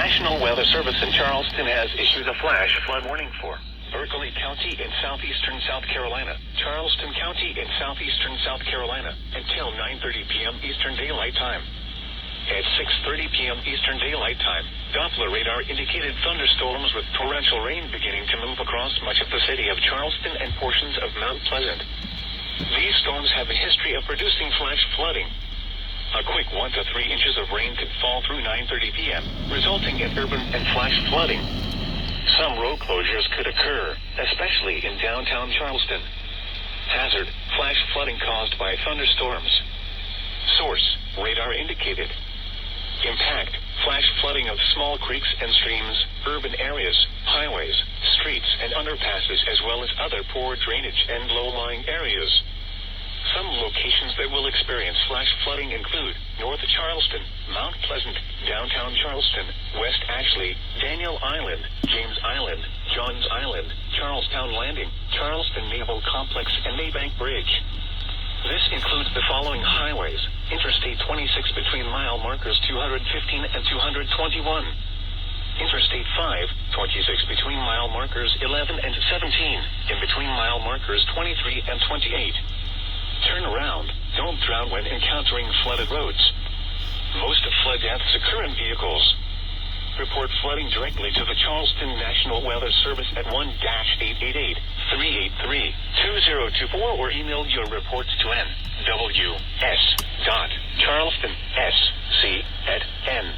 National Weather Service in Charleston has issued a flash flood warning for Berkeley County in southeastern South Carolina, Charleston County in southeastern South Carolina, until 9:30 p.m. Eastern Daylight Time. At 6:30 p.m. Eastern Daylight Time, Doppler radar indicated thunderstorms with torrential rain beginning to move across much of the city of Charleston and portions of Mount Pleasant. These storms have a history of producing flash flooding. A quick 1 to 3 inches of rain could fall through 9:30 p.m., resulting in urban and flash flooding. Some road closures could occur, especially in downtown Charleston. Hazard: flash flooding caused by thunderstorms. Source: radar indicated. Impact: flash flooding of small creeks and streams, urban areas, highways, streets, and underpasses, as well as other poor drainage and low-lying areas. Some locations that will experience flash flooding include North Charleston, Mount Pleasant, downtown Charleston, West Ashley, Daniel Island, James Island, Johns Island, Charlestown Landing, Charleston Naval Complex, and Maybank Bridge. This includes the following highways: Interstate 26 between mile markers 215 and 221. Interstate 5, 26 between mile markers 11 and 17, in between mile markers 23 and 28. Turn around. Don't drown when encountering flooded roads. Most flood deaths occur in vehicles. Report flooding directly to the Charleston National Weather Service at 1-888-383-2024 or email your reports to nws.charlestonsc@n